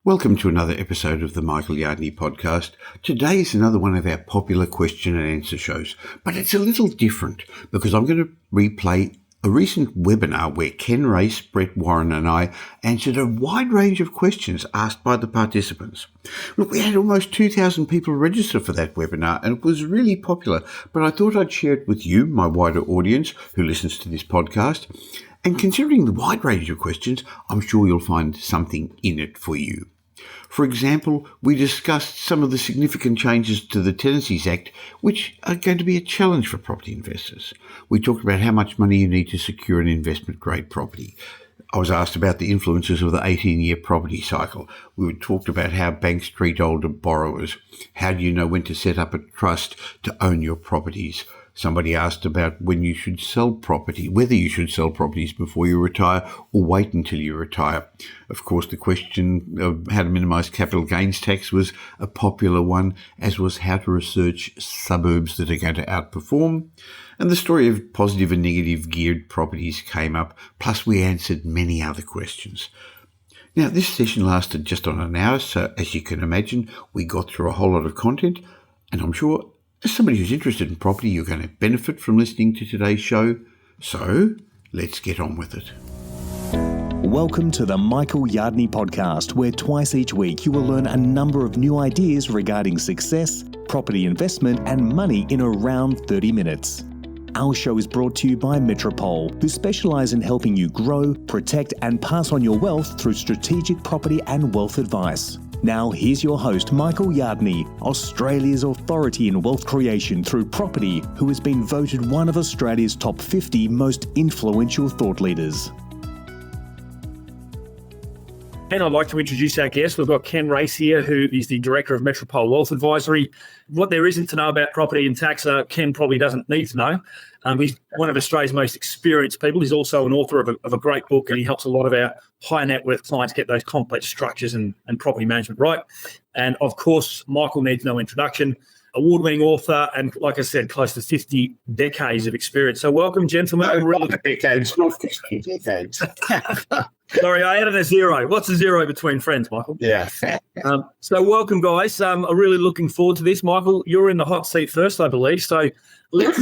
Welcome to another episode of the Michael Yardney podcast. Today is another one of our popular question and answer shows, but it's a little different because I'm going to replay a recent webinar where Ken Race, Brett Warren and I answered a wide range of questions asked by the participants. Look, we had almost 2,000 people register for that webinar and it was really popular, but I thought I'd share it with you, my wider audience who listens to this podcast. And considering the wide range of questions, I'm sure you'll find something in it for you. For example, we discussed some of the significant changes to the Tenancies Act, which are going to be a challenge for property investors. We talked about how much money you need to secure an investment-grade property. I was asked about the influences of the 18-year property cycle. We talked about how banks treat older borrowers. How do you know when to set up a trust to own your properties? Somebody asked about when you should sell property, whether you should sell properties before you retire or wait until you retire. Of course, the question of how to minimise capital gains tax was a popular one, as was how to research suburbs that are going to outperform. And the story of positive and negative geared properties came up, plus we answered many other questions. Now, this session lasted just on an hour, so as you can imagine, we got through a whole lot of content, and I'm sure as somebody who's interested in property, you're going to benefit from listening to today's show. So, let's get on with it. Welcome to the Michael Yardney podcast, where twice each week you will learn a number of new ideas regarding success, property investment and money in around 30 minutes. Our show is brought to you by Metropole, who specialise in helping you grow, protect and pass on your wealth through strategic property and wealth advice. Now here's your host, Michael Yardney, Australia's authority in wealth creation through property, who has been voted one of Australia's top 50 most influential thought leaders. And I'd like to introduce our guest. We've got Ken Race here, who is the Director of Metropole Wealth Advisory. What there isn't to know about property and tax, Ken probably doesn't need to know. He's one of Australia's most experienced people. He's also an author of a great book, and he helps a lot of our high net worth clients get those complex structures and property management right. And of course, Michael needs no introduction. Award-winning author, and like I said, close to 50 decades of experience. So welcome, gentlemen. Decades, not 50 decades. Sorry, I added a zero. What's a zero between friends, Michael? Yeah. So welcome, guys. I'm really looking forward to this. Michael, you're in the hot seat first, I believe. So let's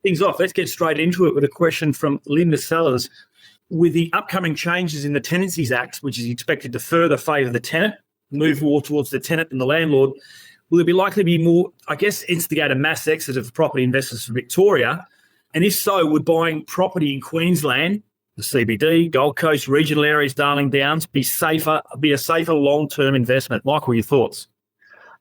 things off. Let's get straight into it with a question from Linda Sellers. With the upcoming changes in the Tenancies Act, which is expected to further favour the tenant, move more towards the tenant than the landlord, will there be likely to be more, instigate a mass exit of property investors from Victoria? And if so, would buying property in Queensland, the CBD, Gold Coast, regional areas, Darling Downs, be a safer long-term investment? Michael, your thoughts?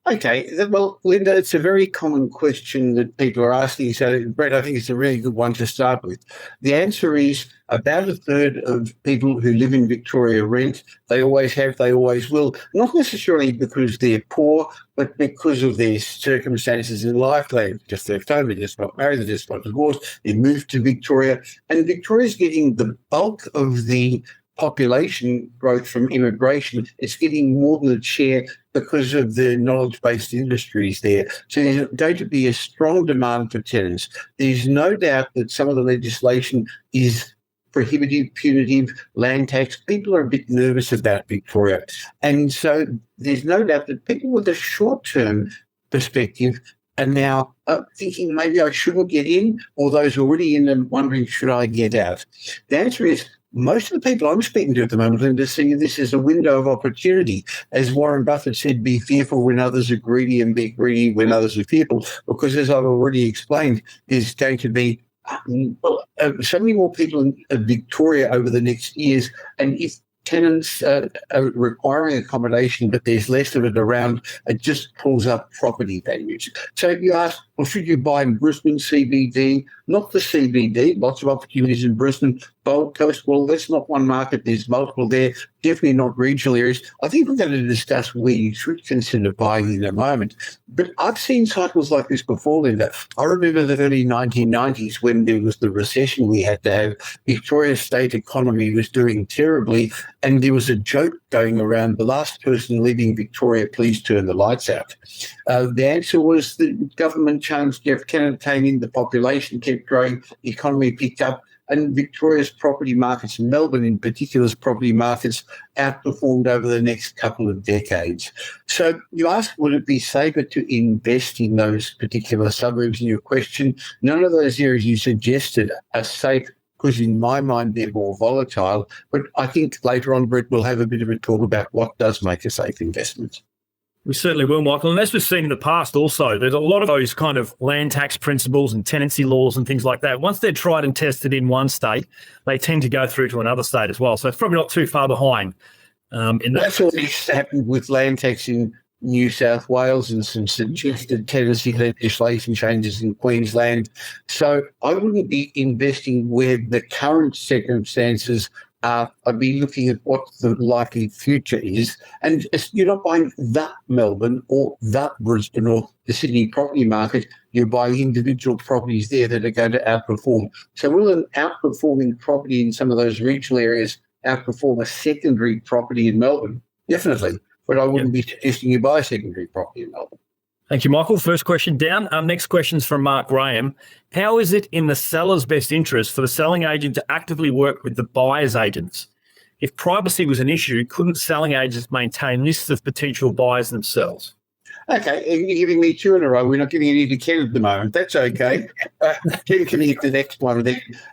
Okay. Well, Linda, it's a very common question that people are asking. So, Brett, I think it's a really good one to start with. The answer is about a third of people who live in Victoria rent. They always have, they always will, not necessarily because they're poor, but because of their circumstances in life. They just left home, they just got married, they just got divorced, they moved to Victoria. And Victoria's getting the bulk of the population growth from immigration. It's getting more than its share because of the knowledge-based industries there. So there's going to be a strong demand for tenants. There's no doubt that some of the legislation is prohibitive, punitive, land tax. People are a bit nervous about Victoria. And so there's no doubt that people with a short-term perspective are now thinking maybe I shouldn't get in, or those already in and wondering, should I get out? The answer is most of the people I'm speaking to at the moment are seeing this as a window of opportunity. As Warren Buffett said, be fearful when others are greedy and be greedy when others are fearful, because as I've already explained, there's going to be so many more people in Victoria over the next years. And if tenants are requiring accommodation, but there's less of it around, it just pulls up property values. So if you ask, well, should you buy in Brisbane CBD? Not the CBD, lots of opportunities in Brisbane. Gold Coast, well, that's not one market, there's multiple there, definitely not regional areas. I think we're going to discuss where you should consider buying in a moment. But I've seen cycles like this before, Linda. I remember the early 1990s when there was the recession we had to have. Victoria's state economy was doing terribly, and there was a joke going around, the last person leaving Victoria, please turn the lights out. The answer was the government changed, Jeff Kennett came in, the population kept growing, the economy picked up, and Victoria's property markets, Melbourne in particular's property markets, outperformed over the next couple of decades. So you ask, would it be safer to invest in those particular suburbs in your question? None of those areas you suggested are safe, because in my mind they're more volatile. But I think later on, Brett, we'll have a bit of a talk about what does make a safe investment. We certainly will, Michael. And as we've seen in the past also, there's a lot of those kind of land tax principles and tenancy laws and things like that. Once they're tried and tested in one state, they tend to go through to another state as well. So it's probably not too far behind. That's already happened with land tax in New South Wales and some suggested tenancy legislation changes in Queensland. So I wouldn't be investing where the current circumstances are. I'd be looking at what the likely future is. And you're not buying that Melbourne or that Brisbane or the Sydney property market. You're buying individual properties there that are going to outperform. So will an outperforming property in some of those regional areas outperform a secondary property in Melbourne? Definitely. But I wouldn't be suggesting you buy a secondary property in Melbourne. Thank you, Michael. First question down. Next question's from Mark Graham. How is it in the seller's best interest for the selling agent to actively work with the buyer's agents? If privacy was an issue, couldn't selling agents maintain lists of potential buyers themselves? Okay, you're giving me two in a row. We're not giving any to Ken at the moment. That's okay. Ken can hit the next one.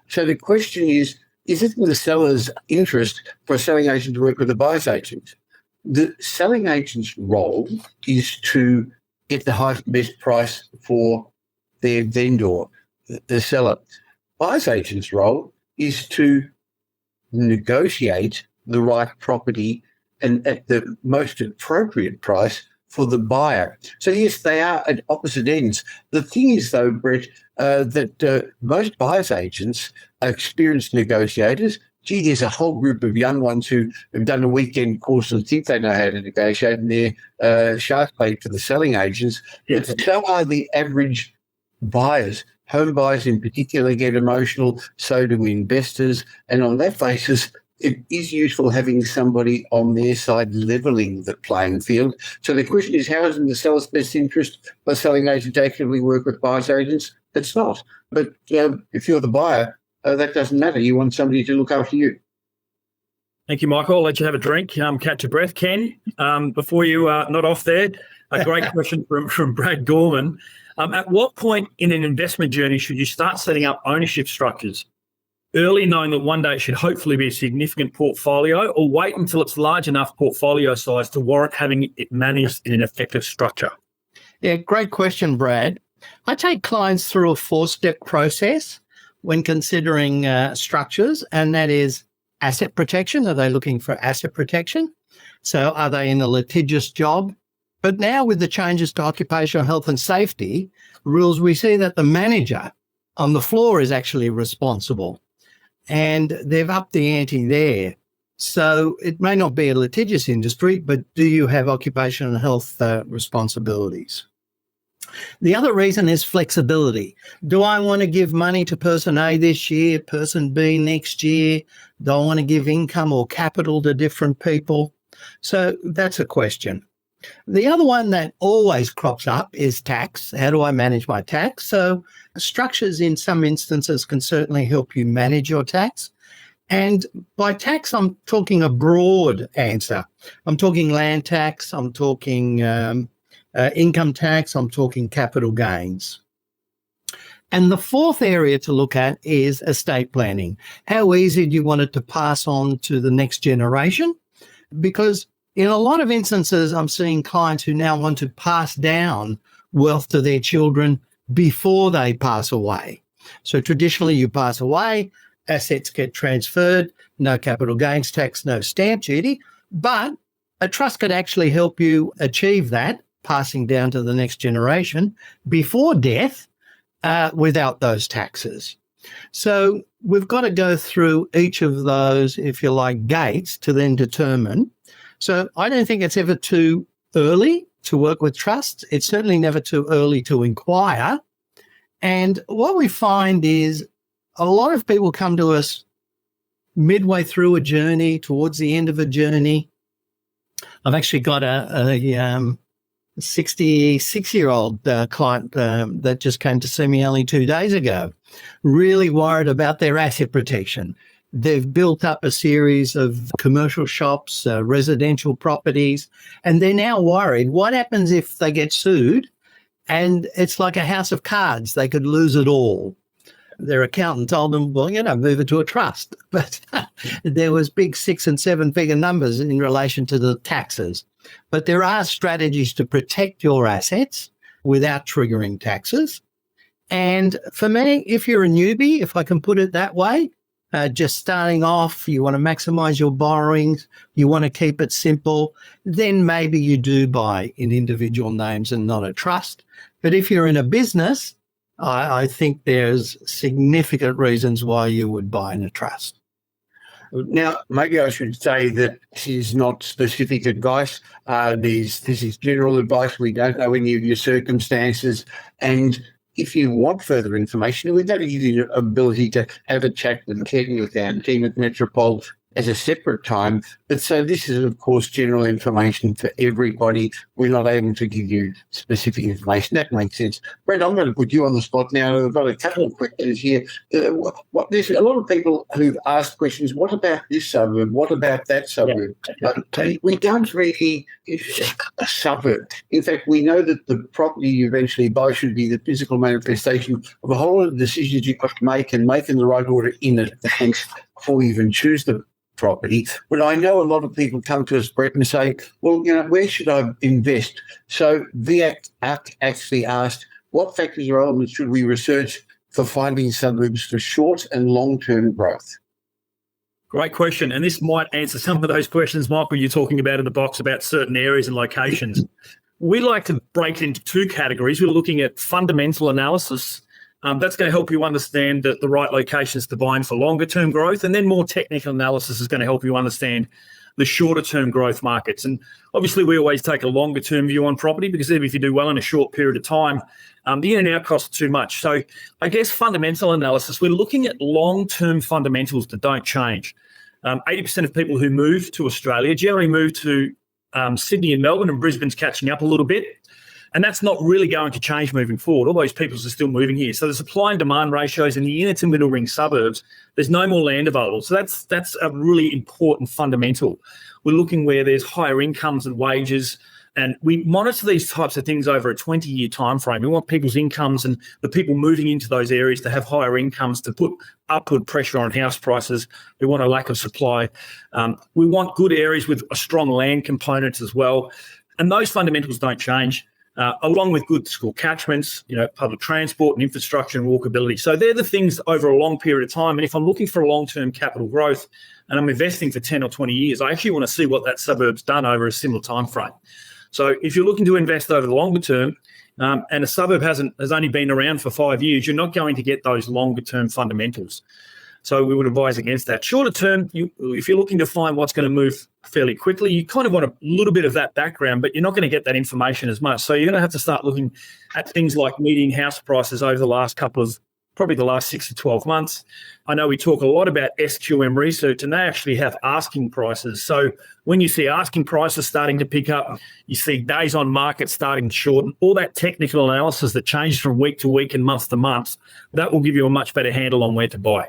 So the question is it in the seller's interest for a selling agent to work with a buyer's agent? The selling agent's role is to get the highest, best price for their vendor, the seller. Buyer's agent's role is to negotiate the right property and at the most appropriate price for the buyer. So yes, they are at opposite ends. The thing is, though, Brett, that most buyer's agents are experienced negotiators. Gee, there's a whole group of young ones who have done a weekend course and think they know how to negotiate, and they're shark bait for the selling agents. Yes. But so are the average buyers. Home buyers in particular get emotional, so do investors. And on that basis, it is useful having somebody on their side levelling the playing field. So the question is, how is it in the seller's best interest for selling agents to actively work with buyer's agents? It's not. But if you're the buyer, that doesn't matter. You want somebody to look after you. Thank you, Michael. I'll let you have a drink, catch your breath. Ken, before you not off there, a great question from Brad Gorman. At what point in an investment journey should you start setting up ownership structures? Early, knowing that one day it should hopefully be a significant portfolio, or wait until it's large enough portfolio size to warrant having it managed in an effective structure? Yeah, great question, Brad. I take clients through a 4-step process when considering structures, and that is asset protection. Are they looking for asset protection? So are they in a litigious job? But now with the changes to occupational health and safety rules, we see that the manager on the floor is actually responsible, and they've upped the ante there. So it may not be a litigious industry, but do you have occupational health responsibilities? The other reason is flexibility. Do I want to give money to person A this year, person B next year? Do I want to give income or capital to different people? So that's a question. The other one that always crops up is tax. How do I manage my tax? So structures in some instances can certainly help you manage your tax. And by tax, I'm talking a broad answer. I'm talking land tax, I'm talking income tax, I'm talking capital gains. And the fourth area to look at is estate planning. How easy do you want it to pass on to the next generation? Because in a lot of instances, I'm seeing clients who now want to pass down wealth to their children before they pass away. So traditionally, you pass away, assets get transferred, no capital gains tax, no stamp duty, but a trust could actually help you achieve that, passing down to the next generation before death without those taxes. So we've got to go through each of those, if you like, gates to then determine. So I don't think it's ever too early to work with trusts. It's certainly never too early to inquire. And what we find is a lot of people come to us midway through a journey, towards the end of a journey. I've actually got a 66-year-old client that just came to see me only 2 days ago, really worried about their asset protection. They've built up a series of commercial shops, residential properties, and they're now worried, what happens if they get sued? And it's like a house of cards. They could lose it all. Their accountant told them, well, move it to a trust. But there was big 6 and 7 figure numbers in relation to the taxes. But there are strategies to protect your assets without triggering taxes. And for me, if you're a newbie, if I can put it that way, just starting off, you want to maximize your borrowings, you want to keep it simple, then maybe you do buy in individual names and not a trust. But if you're in a business, I think there's significant reasons why you would buy in a trust. Now, maybe I should say that this is not specific advice. This is general advice. We don't know any of your circumstances. And if you want further information, we've got to give you the ability to have a chat with Ken, with our team at Metropole, as a separate time. But so this is, of course, general information for everybody. We're not able to give you specific information. That makes sense. Brett, I'm going to put you on the spot now. I've got a couple of questions here. There's a lot of people who've asked questions. What about this suburb? What about that suburb? Yeah. We don't really a suburb. In fact, we know that the property you eventually buy should be the physical manifestation of a whole lot of decisions you've got to make and make in the right order in advance before you even choose the property. But I know a lot of people come to us, Brett, and say, well, where should I invest? So VAC actually asked, what factors or elements should we research for finding suburbs for short and long-term growth? Great question. And this might answer some of those questions, Michael, you're talking about in the box about certain areas and locations. We like to break it into 2 categories. We're looking at fundamental analysis. That's going to help you understand the right locations to buy in for longer-term growth. And then more technical analysis is going to help you understand the shorter-term growth markets. And obviously, we always take a longer-term view on property because if you do well in a short period of time, the in and out costs too much. So I guess fundamental analysis, we're looking at long-term fundamentals that don't change. 80% of people who move to Australia generally move to Sydney and Melbourne, and Brisbane's catching up a little bit. And that's not really going to change moving forward. All those people are still moving here. So the supply and demand ratios in the inner to middle ring suburbs, there's no more land available. So that's a really important fundamental. We're looking where there's higher incomes and wages, and we monitor these types of things over a 20-year time frame. We want people's incomes and the people moving into those areas to have higher incomes to put upward pressure on house prices. We want a lack of supply. We want good areas with a strong land component as well. And those fundamentals don't change. Along with good school catchments, public transport and infrastructure and walkability. So they're the things over a long period of time. And if I'm looking for long-term capital growth and I'm investing for 10 or 20 years, I actually want to see what that suburb's done over a similar time frame. So if you're looking to invest over the longer term and a suburb has only been around for 5 years, you're not going to get those longer-term fundamentals. So we would advise against that. Shorter term, if you're looking to find what's going to move fairly quickly, you kind of want a little bit of that background, but you're not going to get that information as much. So you're going to have to start looking at things like median house prices over the last probably the last 6 to 12 months. I know we talk a lot about SQM research, and they actually have asking prices. So when you see asking prices starting to pick up, you see days on market starting to shorten, all that technical analysis that changes from week to week and month to month, that will give you a much better handle on where to buy.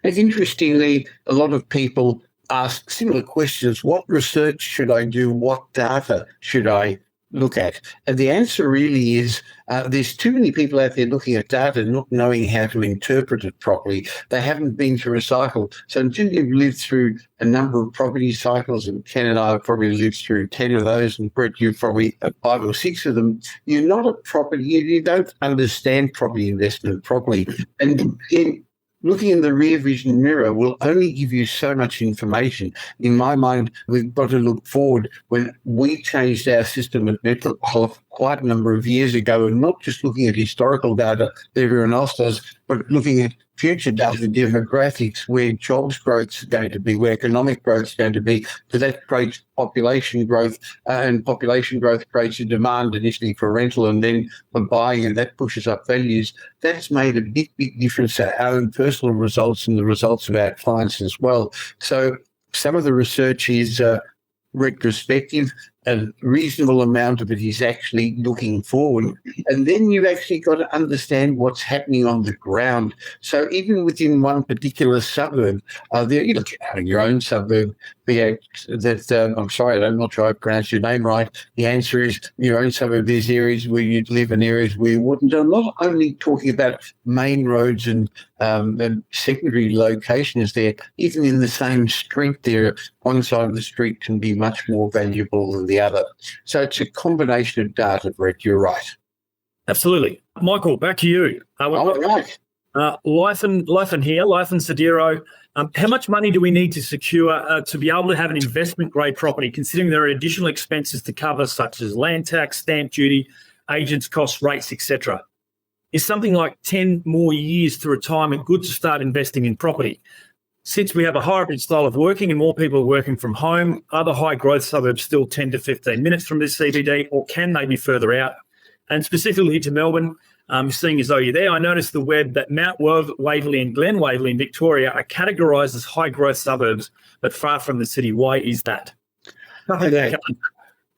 And interestingly, a lot of people ask similar questions. What research should I do? What data should I look at? And the answer really is there's too many people out there looking at data not knowing how to interpret it properly. They haven't been through a cycle. So until you've lived through a number of property cycles, and Ken and I have probably lived through 10 of those, and Brett, you've probably 5 or 6 of them, you're not a property, you don't understand property investment properly. And looking in the rear vision mirror will only give you so much information. In my mind, we've got to look forward. When we changed our system at Metropole quite a number of years ago, and not just looking at historical data that everyone else does, but looking at future data, demographics, where jobs growth is going to be, where economic growth is going to be. So that creates population growth, and population growth creates a demand initially for rental and then for buying, and that pushes up values. That's made a big, big difference to our own personal results and the results of our clients as well. So some of the research is retrospective. a reasonable amount of it is actually looking forward. And then you've actually got to understand what's happening on the ground. So even within one particular suburb, you look at your own suburb, I'm sorry, I'm not sure I pronounced your name right. The answer is your own suburb, there's areas where you'd live and areas where you wouldn't. I'm not only talking about main roads and secondary locations there. Even in the same street there, one side of the street can be much more valuable than the other. So it's a combination of data, Brett. You're right. Absolutely. Michael, back to you. All right. Lythan here, Lythan Sediro. How much money do we need to secure to be able to have an investment-grade property, considering there are additional expenses to cover, such as land tax, stamp duty, agents' costs, rates, etc.? Is something like 10 more years to retirement good to start investing in property? Since we have a hybrid style of working and more people are working from home, are the high-growth suburbs still 10 to 15 minutes from this CBD, or can they be further out? And specifically to Melbourne, seeing as though you're there, I noticed the web that Mount Waverley and Glen Waverley in Victoria are categorised as high-growth suburbs, but far from the city. Why is that? Okay.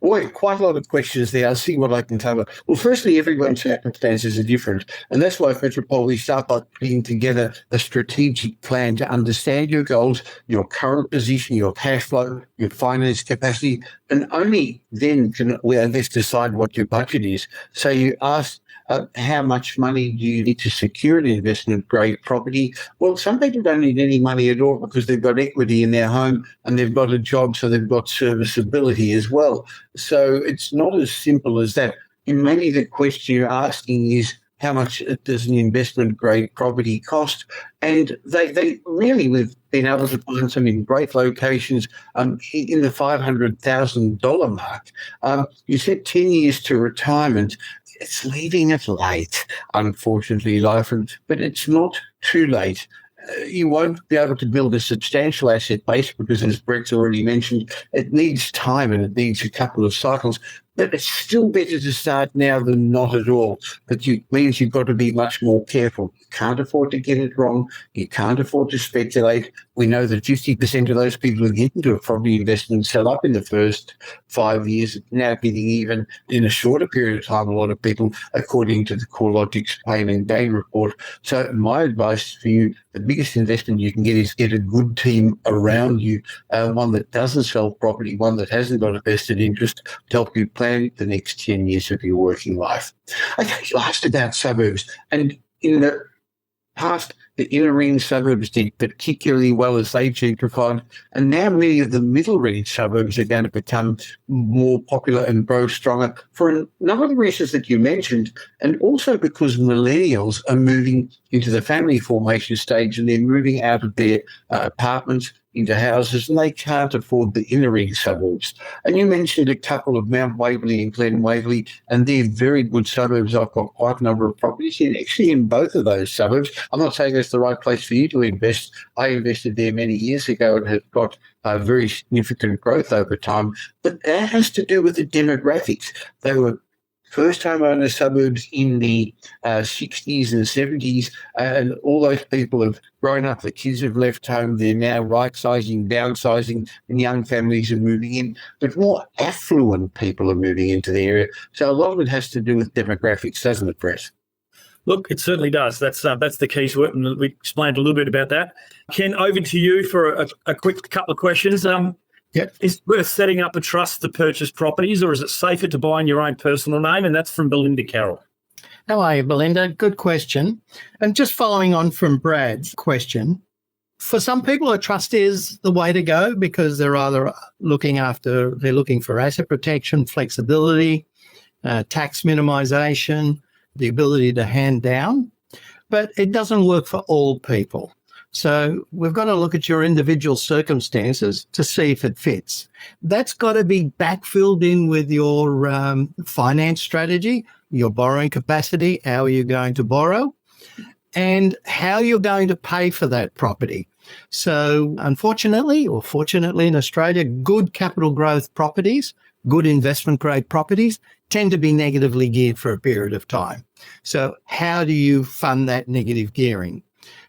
Boy, quite a lot of questions there. I'll see what I can cover. Well, firstly, everyone's circumstances are different. And that's why Metropole, we start by putting together a strategic plan to understand your goals, your current position, your cash flow, your finance capacity, and only then can we decide what your budget is. So you ask, how much money do you need to secure an investment-grade property? Well, some people don't need any money at all because they've got equity in their home and they've got a job, so they've got serviceability as well. So it's not as simple as that. And maybe the question you're asking is, how much does an investment-grade property cost? And they really, we've been able to find some in great locations in the $500,000 mark. You said 10 years to retirement. It's leaving it late, unfortunately, Lythan, but it's not too late. You won't be able to build a substantial asset base because, as Brett's already mentioned, it needs time and it needs a couple of cycles. But it's still better to start now than not at all. But it means you've got to be much more careful. You can't afford to get it wrong. You can't afford to speculate. We know that 50% of those people who get into a property investment sell up in the first 5 years, now getting even in a shorter period of time, a lot of people, according to the CoreLogic's Pain and Gain report. So my advice for you, the biggest investment you can get is get a good team around you, one that doesn't sell property, one that hasn't got a vested interest to help you plan the next 10 years of your working life. Okay, you asked about suburbs, and in the past, the inner ring suburbs did particularly well as they gentrified, and now many of the middle ring suburbs are going to become more popular and grow stronger for a number of the reasons that you mentioned, and also because millennials are moving into the family formation stage and they're moving out of their apartments into houses, and they can't afford the inner ring suburbs. And you mentioned a couple of Mount Waverley and Glen Waverley, and they're very good suburbs. I've got quite a number of properties in both of those suburbs. I'm not saying it's the right place for you to invest. I invested there many years ago and have got very significant growth over time. But that has to do with the demographics. They were first homeowner suburbs in the 60s and 70s, and all those people have grown up. The kids have left home. They're now right-sizing, downsizing, and young families are moving in. But more affluent people are moving into the area. So a lot of it has to do with demographics, doesn't it, Brett? Look, it certainly does. That's the key to it, and we explained a little bit about that. Ken, over to you for a quick couple of questions. Yep. Is it worth setting up a trust to purchase properties, or is it safer to buy in your own personal name? And that's from Belinda Carroll. How are you, Belinda? Good question. And just following on from Brad's question, for some people, a trust is the way to go because they're either looking for asset protection, flexibility, tax minimisation, the ability to hand down, but it doesn't work for all people. So we've got to look at your individual circumstances to see if it fits. That's got to be backfilled in with your finance strategy, your borrowing capacity, how are you going to borrow, and how you're going to pay for that property. So unfortunately, or fortunately in Australia, good capital growth properties, good investment grade properties tend to be negatively geared for a period of time. So how do you fund that negative gearing?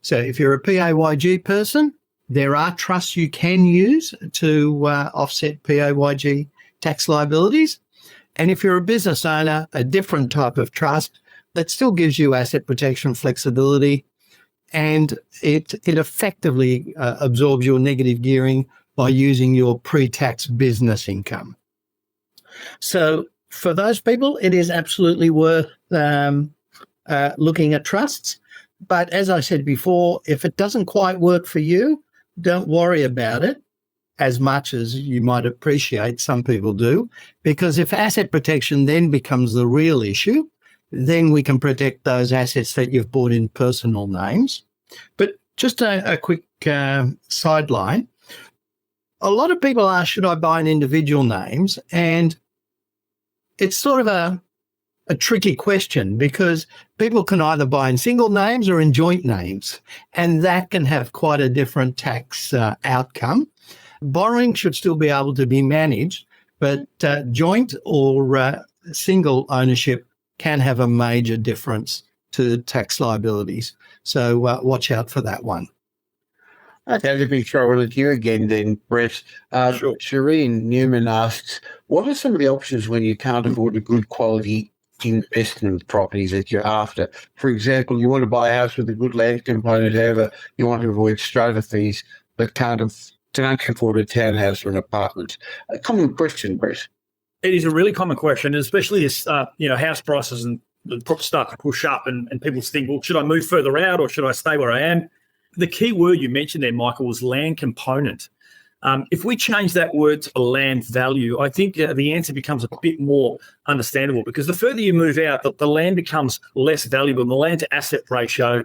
So if you're a PAYG person, there are trusts you can use to offset PAYG tax liabilities. And if you're a business owner, a different type of trust that still gives you asset protection flexibility, and it effectively absorbs your negative gearing by using your pre-tax business income. So for those people, it is absolutely worth looking at trusts. But as I said before, if it doesn't quite work for you, don't worry about it as much as you might appreciate. Some people do, because if asset protection then becomes the real issue, then we can protect those assets that you've bought in personal names. But just a quick sideline. A lot of people ask, should I buy in individual names? And it's sort of a tricky question, because people can either buy in single names or in joint names, and that can have quite a different tax outcome. Borrowing should still be able to be managed, but joint or single ownership can have a major difference to tax liabilities. So watch out for that one. Okay, let me throw it at you again then, Brett. Sure. Shireen Newman asks, what are some of the options when you can't afford a good quality investment properties that you're after? For example, you want to buy a house with a good land component, however, you want to avoid strata fees, but can't afford a townhouse or an apartment. A common question, Brett. It is a really common question, especially as house prices and start to push up, and people think, well, should I move further out or should I stay where I am? The key word you mentioned there, Michael, was land component. If we change that word to land value, I think the answer becomes a bit more understandable, because the further you move out, the land becomes less valuable, and the land to asset ratio,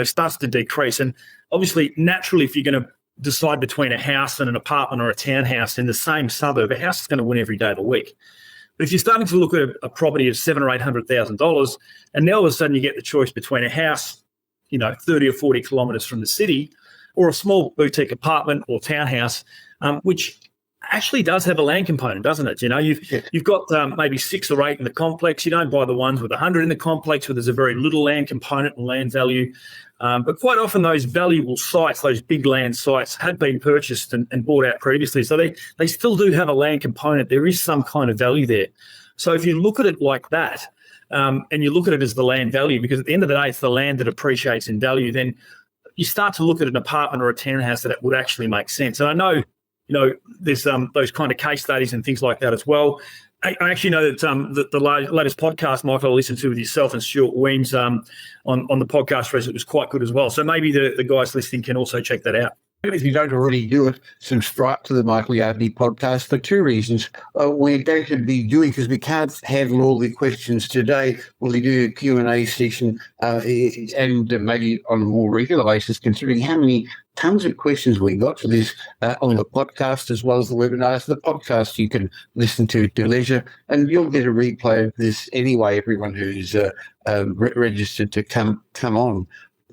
starts to decrease. And obviously, naturally, if you're going to decide between a house and an apartment or a townhouse in the same suburb, a house is going to win every day of the week. But if you're starting to look at a property of $700,000 or $800,000, and now all of a sudden you get the choice between a house, 30 or 40 kilometres from the city, or a small boutique apartment or townhouse, which actually does have a land component, doesn't it? You've got maybe 6 or 8 in the complex. You don't buy the ones with 100 in the complex where there's a very little land component and land value. But quite often those valuable sites, those big land sites, had been purchased and bought out previously. So they still do have a land component. There is some kind of value there. So if you look at it like that, and you look at it as the land value, because at the end of the day, it's the land that appreciates in value, then you start to look at an apartment or a townhouse that would actually make sense. And I know, there's those kind of case studies and things like that as well. I actually know that the latest podcast, Michael, I listened to with yourself and Stuart Weems on the podcast for us, it was quite good as well. So maybe the guys listening can also check that out. If you don't already do it, subscribe to the Michael Yardney podcast for 2 reasons. We're going to be doing, because we can't handle all the questions today, we'll do a Q&A session and maybe on a more regular basis, considering how many tons of questions we got for this on the podcast as well as the webinar. So the podcast you can listen to at your leisure, and you'll get a replay of this anyway, everyone who's registered to come on.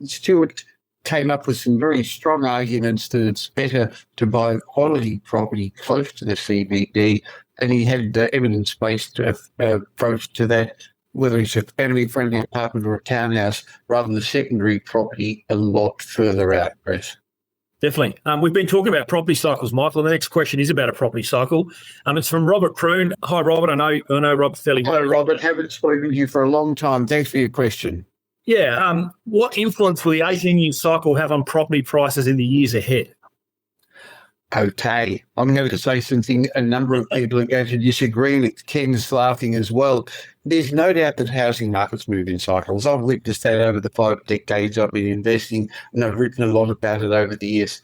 Stuart came up with some very strong arguments that it's better to buy a quality property close to the CBD, and he had evidence-based approach to that, whether it's a family-friendly apartment or a townhouse, rather than the secondary property a lot further out, Chris. Definitely. We've been talking about property cycles, Michael. The next question is about a property cycle. It's from Robert Proon. Hi, Robert. I know Robert fairly well. Hello, Robert. Haven't spoken to you for a long time. Thanks for your question. Yeah. What influence will the 18-year cycle have on property prices in the years ahead? Okay. I'm going to say something a number of people are going to disagree with. Ken's laughing as well. There's no doubt that housing markets move in cycles. I've witnessed that over the 5 decades I've been investing, and I've written a lot about it over the years.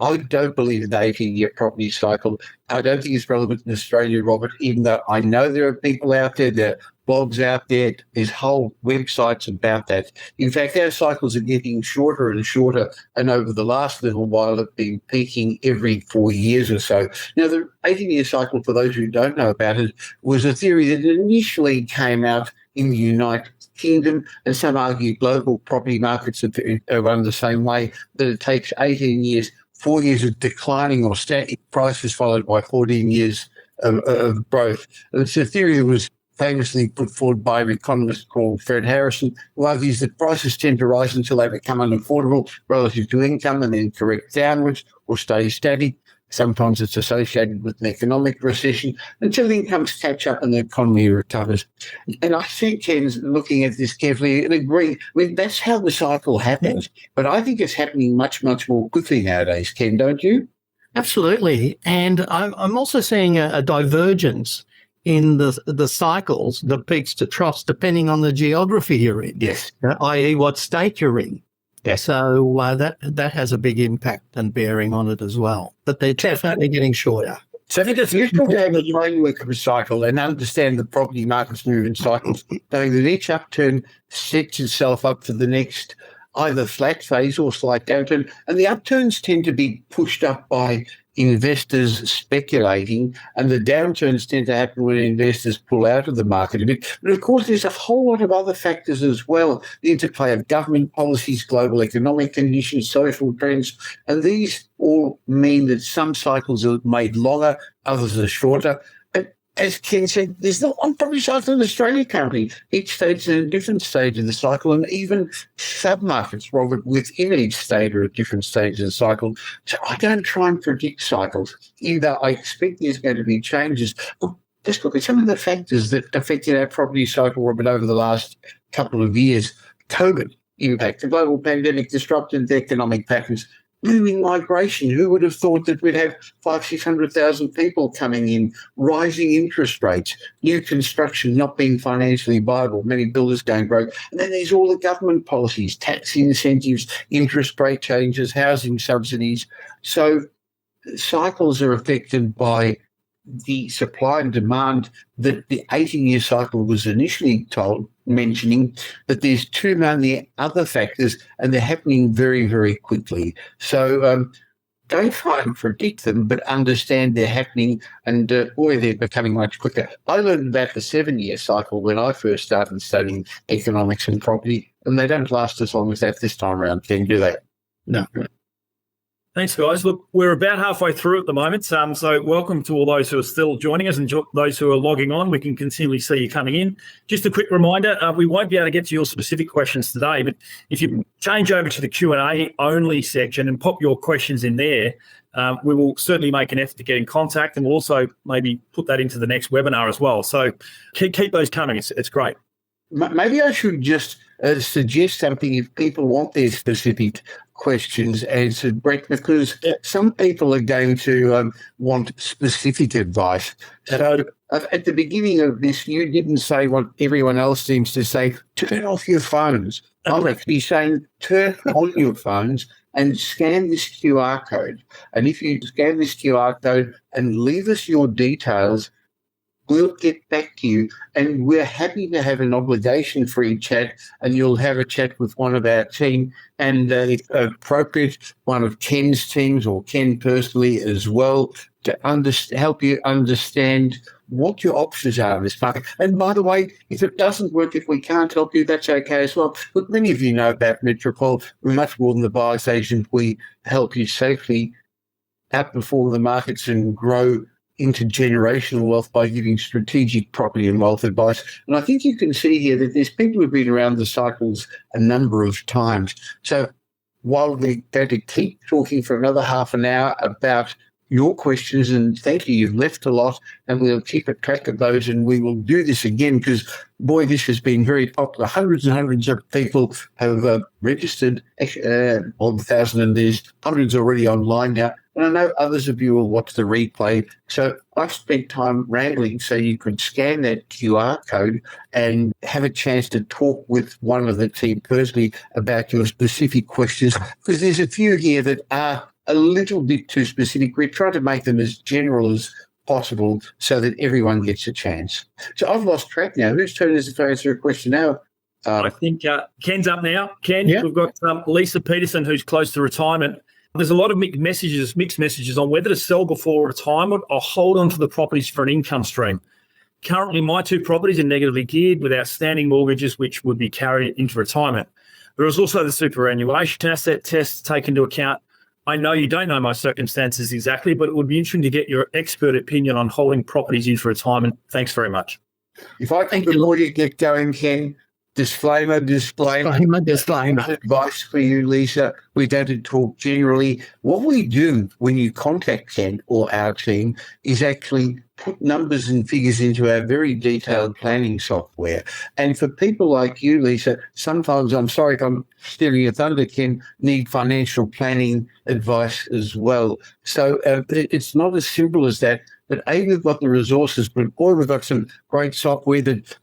I don't believe in the 18-year property cycle. I don't think it's relevant in Australia, Robert, even though I know there are people out there, there are blogs out there, there's whole websites about that. In fact, our cycles are getting shorter and shorter, and over the last little while have been peaking every 4 years or so. Now, the 18-year cycle, for those who don't know about it, was a theory that initially came out in the United Kingdom, and some argue global property markets are run the same way, that it takes 18 years, 4 years of declining or static prices followed by 14 years of growth. It's a theory that was famously put forward by an economist called Fred Harrison, who argues that prices tend to rise until they become unaffordable relative to income and then correct downwards or stay static. Sometimes it's associated with an economic recession until incomes catch up and the economy recovers. And I think Ken's looking at this carefully and agreeing. I mean, that's how the cycle happens. But I think it's happening much, much more quickly nowadays, Ken, don't you? Absolutely. And I'm also seeing a divergence in the cycles, the peaks to troughs, depending on the geography you're in. Yes. I.e. what state you're in. Yes. So that has a big impact and bearing on it as well. But they're definitely getting shorter. So I think it's useful to have a framework of a cycle and understand the property markets move in cycles, knowing that each upturn sets itself up for the next either flat phase or slight downturn. And the upturns tend to be pushed up by investors speculating, and the downturns tend to happen when investors pull out of the market a bit. But of course, there's a whole lot of other factors as well. The interplay of government policies, global economic conditions, social trends, and these all mean that some cycles are made longer, others are shorter. As Ken said, there's not one property cycle in Australia currently. Each state's in a different stage of the cycle, and even sub-markets, Robert, within each state are at different stages of the cycle. So I don't try and predict cycles. Either I expect there's going to be changes. Just look at some of the factors that affected our property cycle, Robert, over the last couple of years. COVID impact, the global pandemic disrupted the economic patterns. Booming migration. Who would have thought that we'd have 600,000 people coming in? Rising interest rates, new construction not being financially viable, many builders going broke. And then there's all the government policies, tax incentives, interest rate changes, housing subsidies. So cycles are affected by the supply and demand that the 18-year cycle was initially mentioning, but there's too many other factors and they're happening very, very quickly. So don't try and predict them, but understand they're happening, and they're becoming much quicker. I learned about the 7-year cycle when I first started studying economics and property, and they don't last as long as that this time around, Ken, do they? No. Thanks, guys. Look, we're about halfway through at the moment, so welcome to all those who are still joining us and those who are logging on. We can continually see you coming in. Just a quick reminder, we won't be able to get to your specific questions today, but if you change over to the Q&A only section and pop your questions in there, we will certainly make an effort to get in contact, and we'll also maybe put that into the next webinar as well. So keep those coming. It's great. Maybe I should just suggest something if people want their specific questions answered, Brett, because some people are going to want specific advice. So at the beginning of this, you didn't say what everyone else seems to say, turn off your phones. I'm actually saying turn on your phones and scan this QR code. And if you scan this QR code and leave us your details, we'll get back to you, and we're happy to have an obligation-free chat, and you'll have a chat with one of our team, and if appropriate, one of Ken's teams or Ken personally as well, to help you understand what your options are in this market. And by the way, if it doesn't work, if we can't help you, that's okay as well. But many of you know about Metropole. We're much more than the buyer's agent. We help you safely outperform the markets and grow intergenerational wealth by giving strategic property and wealth advice. And I think you can see here that there's people who've been around the cycles a number of times. So while we're going to keep talking for another half an hour about your questions, and thank you, you've left a lot, and we'll keep a track of those, and we will do this again because, boy, this has been very popular. Hundreds and hundreds of people have registered, on 1,000, and there's hundreds already online now. And I know others of you will watch the replay. So I've spent time rambling so you could scan that QR code and have a chance to talk with one of the team personally about your specific questions, because there's a few here that are a little bit too specific. We're trying to make them as general as possible so that everyone gets a chance. So I've lost track now. Whose turn is it to answer a question now? I think Ken's up now. Ken, We've got Lisa Peterson, who's close to retirement. There's a lot of mixed messages on whether to sell before retirement or hold on to the properties for an income stream. Currently, my 2 properties are negatively geared with outstanding mortgages, which would be carried into retirement. There is also the superannuation asset test to take into account. I know you don't know my circumstances exactly, but it would be interesting to get your expert opinion on holding properties into retirement. Thanks very much. If I can before you get going, Ken, Disclaimer. Advice for you, Lisa. We don't talk generally. What we do when you contact Ken or our team is actually put numbers and figures into our very detailed planning software. And for people like you, Lisa, sometimes, I'm sorry if I'm stealing your thunder, Ken, need financial planning advice as well. So it's not as simple as that. But A, we've got the resources, but boy, we've got some great software that,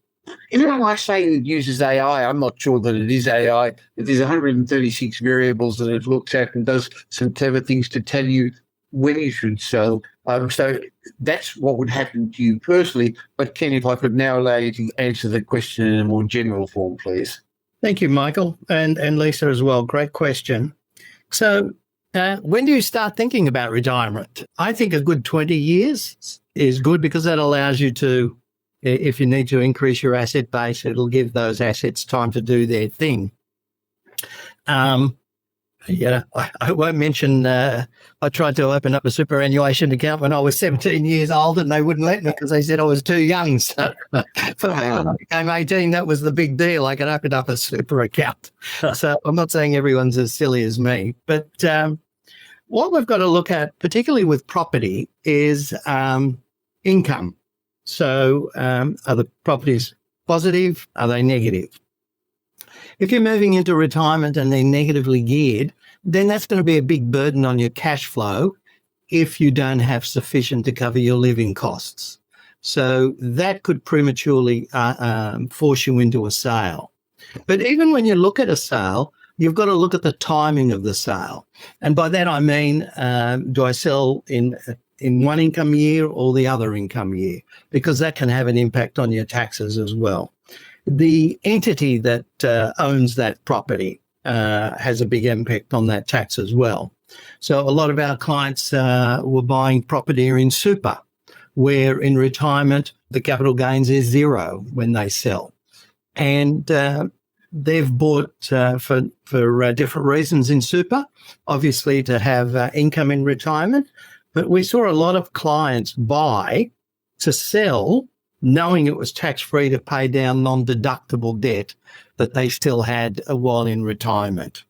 I say it uses AI. I'm not sure that it is AI. There's 136 variables that it looks at and does some clever things to tell you when you should sell. So that's what would happen to you personally. But Ken, if I could now allow you to answer the question in a more general form, please. Thank you, Michael, and Lisa as well. Great question. So when do you start thinking about retirement? I think a good 20 years is good because that allows you to, if you need to increase your asset base, it'll give those assets time to do their thing. I won't mention, I tried to open up a superannuation account when I was 17 years old and they wouldn't let me because they said I was too young. So when I became 18, that was the big deal. I could open up a super account. So I'm not saying everyone's as silly as me, but what we've got to look at, particularly with property, is income. So are the properties positive? Are they negative? If you're moving into retirement and they're negatively geared, then that's going to be a big burden on your cash flow if you don't have sufficient to cover your living costs. So that could prematurely force you into a sale. But even when you look at a sale, you've got to look at the timing of the sale. And by that I mean, do I sell in one income year or the other income year? Because that can have an impact on your taxes as well. The entity that owns that property has a big impact on that tax as well. So a lot of our clients were buying property in super, where in retirement, the capital gains is zero when they sell. And they've bought for different reasons in super, obviously to have income in retirement. But we saw a lot of clients buy to sell, knowing it was tax-free to pay down non-deductible debt that they still had while in retirement.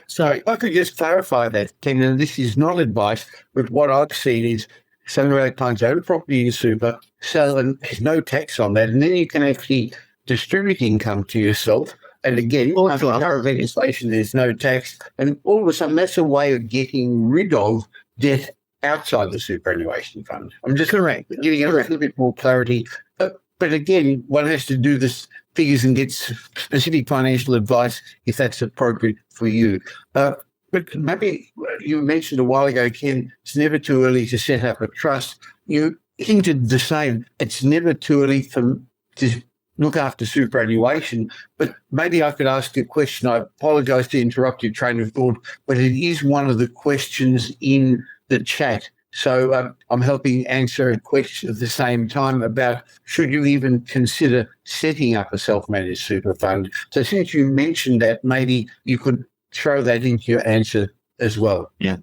So if I could just clarify that, Ken, and this is not advice, but what I've seen is some of our clients own property in super, sell, and there's no tax on that, and then you can actually distribute income to yourself. And again, under current legislation, there's no tax. And all of a sudden, that's a way of getting rid of debt outside the superannuation fund. I'm just giving a little bit more clarity. But again, one has to do this figures and get specific financial advice if that's appropriate for you. But maybe you mentioned a while ago, Ken, it's never too early to set up a trust. You hinted the same. It's never too early to look after superannuation. But maybe I could ask a question. I apologise to interrupt your train of thought, but it is one of the questions in the chat. So I'm helping answer a question at the same time about should you even consider setting up a self-managed super fund. So since you mentioned that, maybe you could throw that into your answer as well. Yeah.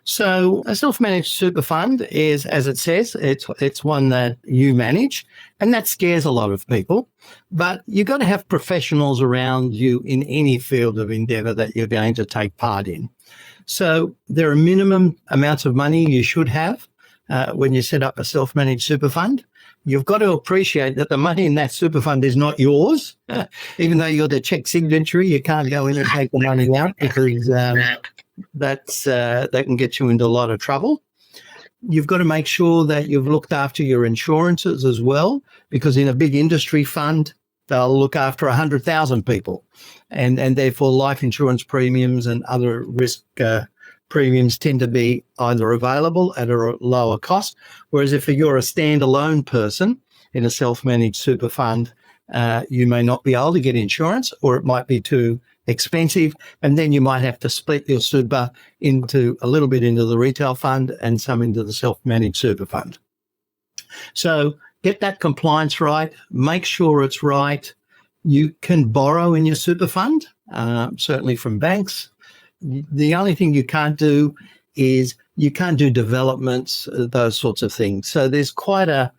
So a self-managed super fund is, as it says, it's one that you manage, and that scares a lot of people. But you've got to have professionals around you in any field of endeavour that you're going to take part in. So there are minimum amounts of money you should have when you set up a self-managed super fund. You've got to appreciate that the money in that super fund is not yours. Even though you're the check signatory, you can't go in and take the money out because that can get you into a lot of trouble. You've got to make sure that you've looked after your insurances as well, because in a big industry fund, they'll look after 100,000 people. And therefore life insurance premiums and other risk premiums tend to be either available at a lower cost. Whereas if you're a standalone person in a self-managed super fund, you may not be able to get insurance, or it might be too expensive. And then you might have to split your super into a little bit into the retail fund and some into the self-managed super fund. So get that compliance right, make sure it's right. You can borrow in your super fund, certainly from banks. The only thing you can't do is you can't do developments, those sorts of things. So there's quite a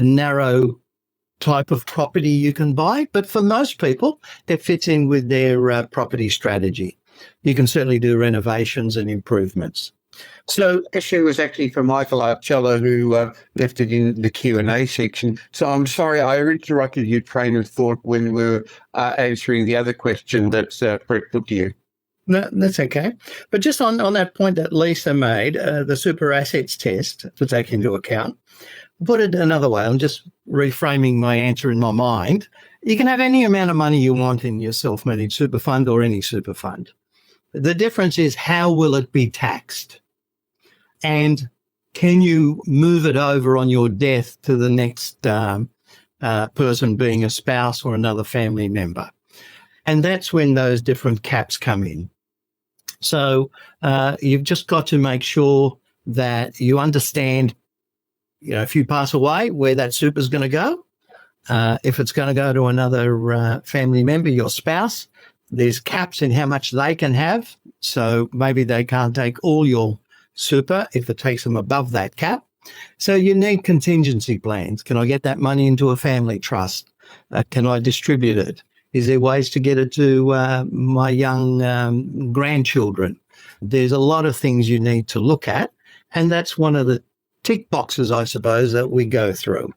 narrow type of property you can buy. But for most people, that fits in with their property strategy. You can certainly do renovations and improvements. So the question was actually from Michael Arcello, who left it in the Q&A section. So I'm sorry, I interrupted your train of thought when we were answering the other question that Brett put to you. No, that's okay. But just on that point that Lisa made, the super assets test to take into account, put it another way, I'm just reframing my answer in my mind. You can have any amount of money you want in your self-managed super fund or any super fund. The difference is how will it be taxed? And can you move it over on your death to the next person, being a spouse or another family member? And that's when those different caps come in. So you've just got to make sure that you understand, if you pass away, where that super is going to go. If it's going to go to another family member, your spouse, there's caps in how much they can have. So maybe they can't take all your super if it takes them above that cap. So you need contingency plans. Can I get that money into a family trust? Can I distribute it? Is there ways to get it to my young grandchildren? There's a lot of things you need to look at. And that's one of the tick boxes, I suppose, that we go through.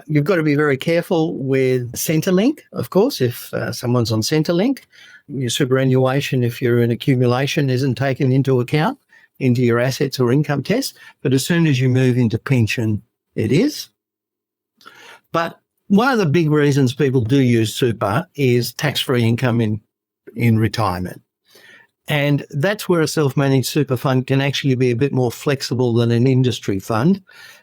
You've got to be very careful with Centrelink, of course, if someone's on Centrelink. Your superannuation, if you're in accumulation, isn't taken into account into your assets or income test. But as soon as you move into pension, it is. But one of the big reasons people do use super is tax-free income in retirement. And that's where a self-managed super fund can actually be a bit more flexible than an industry fund,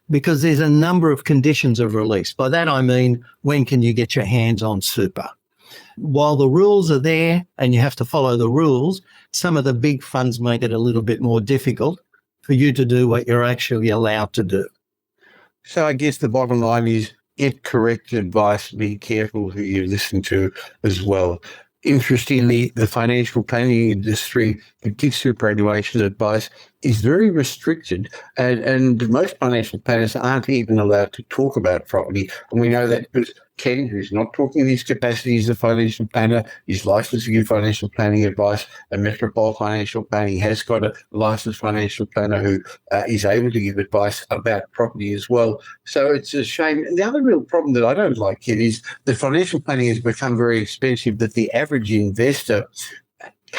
because there's a number of conditions of release. By that, I mean, when can you get your hands on super? While the rules are there and you have to follow the rules, some of the big funds make it a little bit more difficult for you to do what you're actually allowed to do. So I guess the bottom line is get correct advice, be careful who you listen to as well. Interestingly, the financial planning industry that gives superannuation advice is very restricted, and most financial planners aren't even allowed to talk about property. And we know that because Ken, who's not talking in his capacity as a financial planner, is licensed to give financial planning advice, and Metropole Financial Planning has got a licensed financial planner who is able to give advice about property as well. So it's a shame. And the other real problem that I don't like, Ken, is that financial planning has become very expensive, that the average investor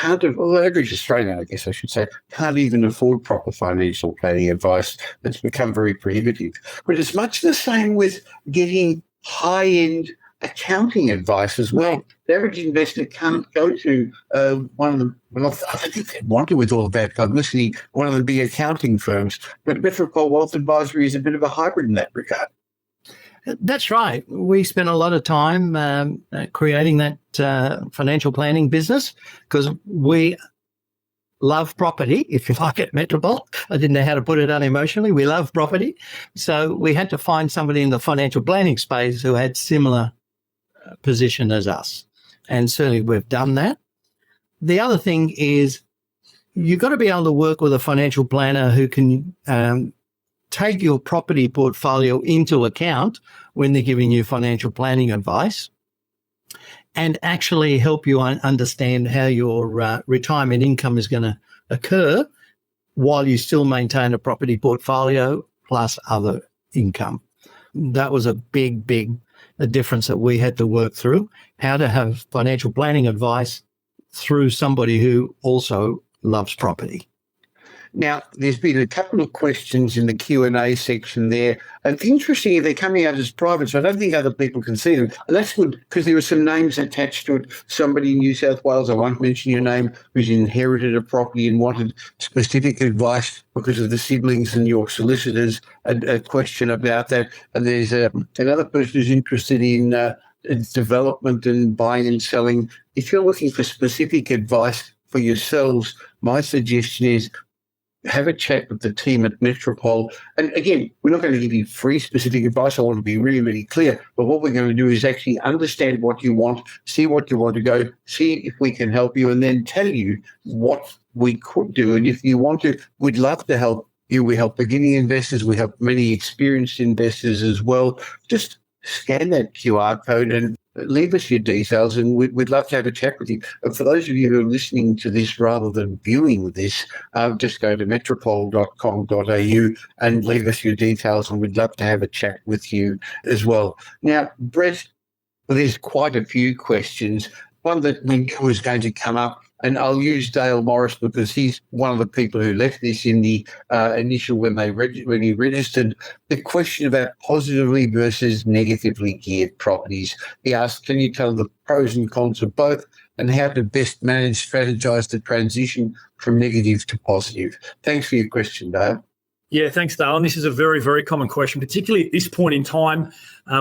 average Australian, I guess I should say, can't even afford proper financial planning advice. That's become very prohibitive. But it's much the same with getting high-end accounting advice as well. The average investor can't go to one of the, well, I think they want to with all of that publicity, one of the big accounting firms. But Metropole Wealth Advisory is a bit of a hybrid in that regard. That's right. We spent a lot of time creating that financial planning business because we love property, if you like, at Metropole. I didn't know how to put it unemotionally. We love property. So we had to find somebody in the financial planning space who had similar position as us. And certainly we've done that. The other thing is you've got to be able to work with a financial planner who can take your property portfolio into account when they're giving you financial planning advice and actually help you understand how your retirement income is going to occur while you still maintain a property portfolio plus other income. That was a big difference that we had to work through, how to have financial planning advice through somebody who also loves property. Now, there's been a couple of questions in the Q&A section there. And interestingly, they're coming out as private, so I don't think other people can see them. And that's good because there were some names attached to it. Somebody in New South Wales, I won't mention your name, who's inherited a property and wanted specific advice because of the siblings and your solicitors, a question about that. And there's another person who's interested in development and buying and selling. If you're looking for specific advice for yourselves, my suggestion is have a chat with the team at Metropole. And again, we're not going to give you free specific advice. I want to be really, really clear. But what we're going to do is actually understand what you want, see what you want to go, see if we can help you, and then tell you what we could do. And if you want to, we'd love to help you. We help beginning investors. We help many experienced investors as well. Just scan that QR code and leave us your details, and we'd love to have a chat with you. And for those of you who are listening to this rather than viewing this, just go to metropole.com.au and leave us your details, and we'd love to have a chat with you as well. Now, Brett, there's quite a few questions. One that we knew was going to come up, and I'll use Dale Morris because he's one of the people who left this in the initial when he registered. The question about positively versus negatively geared properties. He asked, can you tell the pros and cons of both and how to best strategize the transition from negative to positive? Thanks for your question, Dale. Yeah, thanks, Dale. And this is a very, very common question, particularly at this point in time.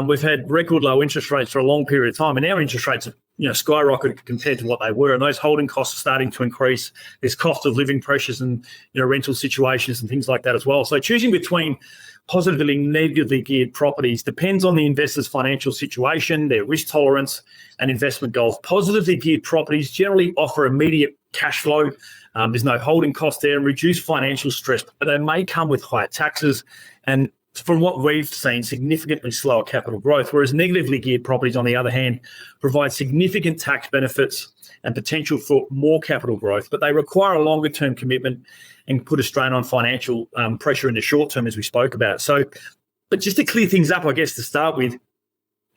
We've had record low interest rates for a long period of time, and our interest rates have skyrocketed compared to what they were, and those holding costs are starting to increase. There's cost of living pressures and rental situations and things like that as well. So choosing between positively and negatively geared properties depends on the investor's financial situation, their risk tolerance, and investment goals. Positively geared properties generally offer immediate cash flow. There's no holding cost there and reduced financial stress, but they may come with higher taxes and, from what we've seen, significantly slower capital growth, whereas negatively geared properties, on the other hand, provide significant tax benefits and potential for more capital growth, but they require a longer-term commitment and put a strain on financial pressure in the short term, as we spoke about. So, but just to clear things up, I guess, to start with,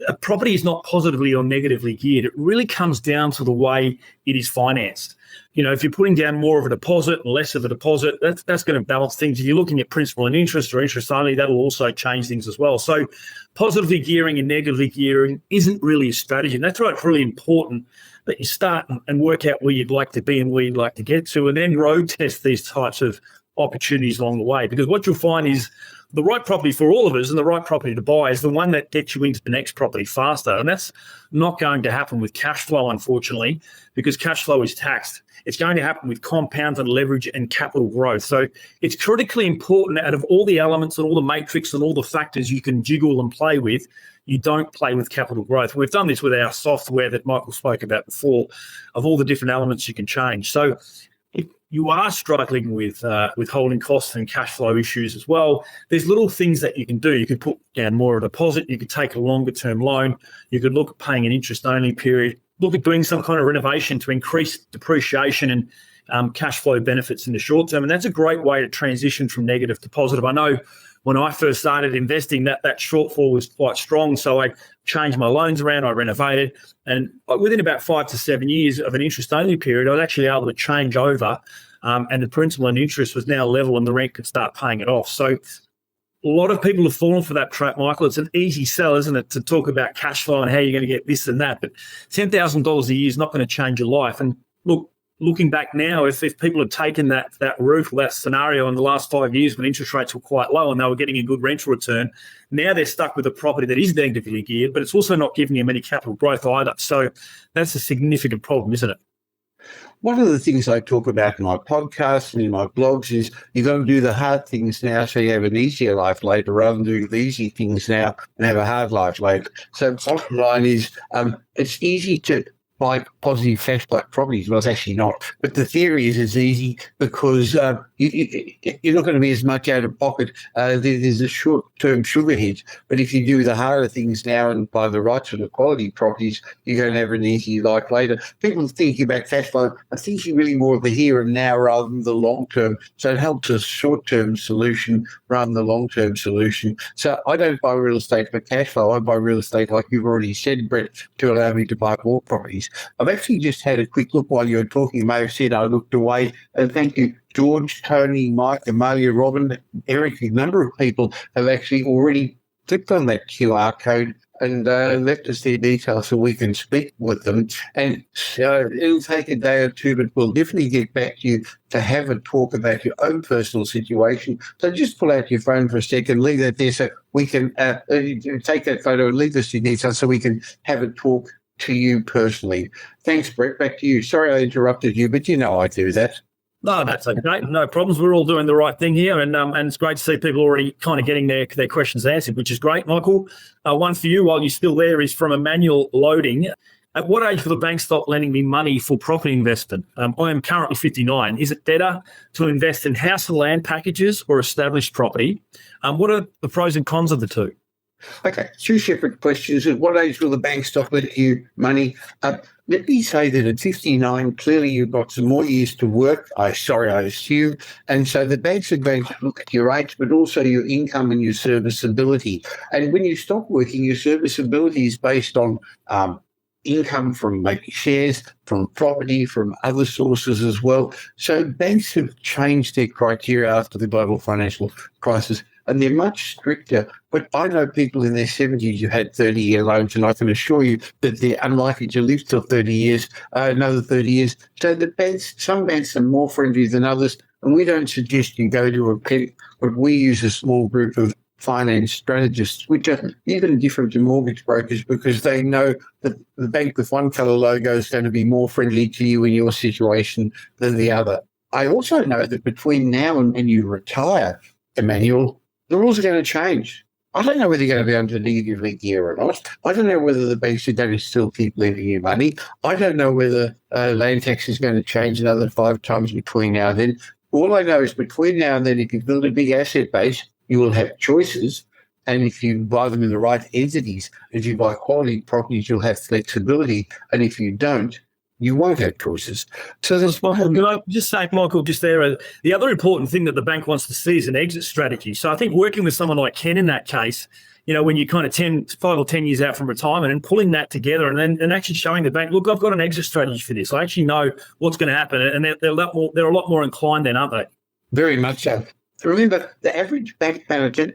a property is not positively or negatively geared. It really comes down to the way it is financed. If you're putting down more of a deposit and less of a deposit, that's going to balance things. If you're looking at principal and interest or interest only, that'll also change things as well. So positively gearing and negatively gearing isn't really a strategy. And that's why it's really important that you start and work out where you'd like to be and where you'd like to get to, and then road test these types of opportunities along the way. Because what you'll find is the right property for all of us and the right property to buy is the one that gets you into the next property faster. And that's not going to happen with cash flow, unfortunately, because cash flow is taxed. It's going to happen with compounded leverage and capital growth. So it's critically important, out of all the elements and all the matrix and all the factors you can jiggle and play with, you don't play with capital growth. We've done this with our software that Michael spoke about before, of all the different elements you can change. So if you are struggling with holding costs and cash flow issues as well, there's little things that you can do. You could put down more of a deposit. You could take a longer-term loan. You could look at paying an interest-only period. Look at doing some kind of renovation to increase depreciation and cash flow benefits in the short term. And that's a great way to transition from negative to positive. I know when I first started investing, that shortfall was quite strong. So I changed my loans around, I renovated, and within about 5 to 7 years of an interest-only period, I was actually able to change over, and the principal and interest was now level and the rent could start paying it off. So a lot of people have fallen for that trap, Michael. It's an easy sell, isn't it, to talk about cash flow and how you're going to get this and that. But $10,000 a year is not going to change your life. And look, looking back now, if people had taken that route or that scenario in the last 5 years when interest rates were quite low and they were getting a good rental return, now they're stuck with a property that is negatively geared, but it's also not giving them any capital growth either. So that's a significant problem, isn't it? One of the things I talk about in my podcast and in my blogs is you've got to do the hard things now so you have an easier life later, rather than doing the easy things now and have a hard life later. So bottom line is it's easy to buy positive cash flow properties. Well, it's actually not. But the theory is it's easy because you're not going to be as much out of pocket. There's a short-term sugar hit. But if you do the harder things now and buy the right sort of quality properties, you're going to have an easy life later. People thinking about cash flow are thinking really more of the here and now rather than the long-term. So it helps a short-term solution rather than the long-term solution. So I don't buy real estate for cash flow. I buy real estate, like you've already said, Brett, to allow me to buy more properties. I've actually just had a quick look while you were talking. You may have said I looked away. And thank you, George, Tony, Mike, Amalia, Robin, Eric. A number of people have actually already clicked on that QR code and left us their details so we can speak with them. And so it'll take a day or two, but we'll definitely get back to you to have a talk about your own personal situation. So just pull out your phone for a second, leave that there so we can take that photo and leave us your details so we can have a talk to you personally. Thanks, Brett. Back to you. Sorry I interrupted you, but I do that. No, that's okay. No problems. We're all doing the right thing here, and it's great to see people already kind of getting their questions answered, which is great, Michael. One for you while you're still there is from Emmanuel Loading. At what age will the bank stop lending me money for property investment? I am currently 59. Is it better to invest in house and land packages or established property? What are the pros and cons of the two? Okay, two separate questions. At what age will the bank stop lending you money? Let me say that at 59, clearly you've got some more years to work, I assume. And so the banks are going to look at your age, but also your income and your serviceability. And when you stop working, your serviceability is based on income from maybe shares, from property, from other sources as well. So banks have changed their criteria after the global financial crisis, and they're much stricter. But I know people in their 70s who had 30-year loans, and I can assure you that they're unlikely to live till 30 years, another 30 years. So the banks, some banks are more friendly than others, and we don't suggest you go to a bank, but we use a small group of finance strategists, which are even different to mortgage brokers, because they know that the bank with one colour logo is going to be more friendly to you in your situation than the other. I also know that between now and when you retire, Emmanuel, the rules are going to change. I don't know whether you're going to be under negative gear or not. I don't know whether the banks are going to still keep lending you money. I don't know whether land tax is going to change another 5 times between now and then. All I know is between now and then, if you build a big asset base, you will have choices. And if you buy them in the right entities, if you buy quality properties, you'll have flexibility. And if you don't, you won't have choices. So there's Can I just say, Michael, just there, the other important thing that the bank wants to see is an exit strategy. So I think working with someone like Ken in that case, when you're kind of 5 or 10 years out from retirement, and pulling that together and actually showing the bank, look, I've got an exit strategy for this. I actually know what's going to happen. And they're a lot more inclined then, aren't they? Very much so. Remember, the average bank manager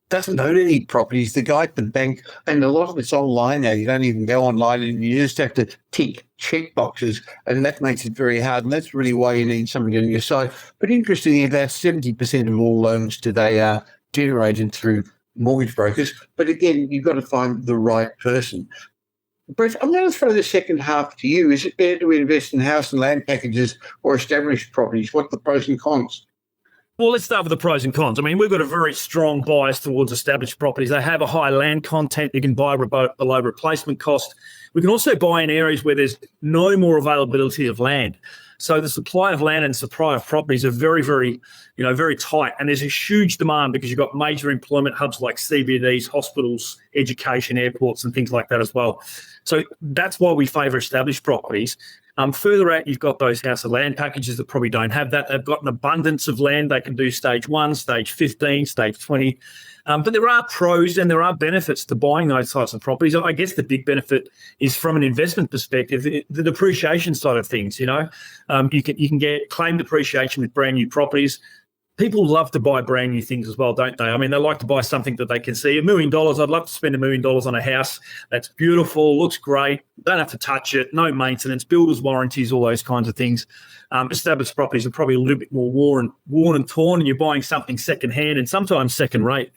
doesn't own any properties. The guy at the bank, and a lot of it's online now. You don't even go online, and you just have to tick check boxes, and that makes it very hard. And that's really why you need somebody on your side. But interestingly, about 70% of all loans today are generated through mortgage brokers. But again, you've got to find the right person. Brett, I'm going to throw the second half to you. Is it better to invest in house and land packages or established properties? What are the pros and cons? Well, let's start with the pros and cons. I mean, we've got a very strong bias towards established properties. They have a high land content. You can buy below replacement cost. We can also buy in areas where there's no more availability of land. So the supply of land and supply of properties are very, very, very tight. And there's a huge demand because you've got major employment hubs like CBDs, hospitals, education, airports, and things like that as well. So that's why we favour established properties. Further out, you've got those house and land packages that probably don't have that. They've got an abundance of land. They can do stage 1, stage 15, stage 20. But there are pros and there are benefits to buying those types of properties. I guess the big benefit is from an investment perspective, the depreciation side of things. You can get claim depreciation with brand new properties. People love to buy brand new things as well, don't they? I mean, they like to buy something that they can see. $1 million, I'd love to spend $1 million on a house that's beautiful, looks great, don't have to touch it, no maintenance, builder's warranties, all those kinds of things. Established properties are probably a little bit more worn and torn, and you're buying something secondhand and sometimes second rate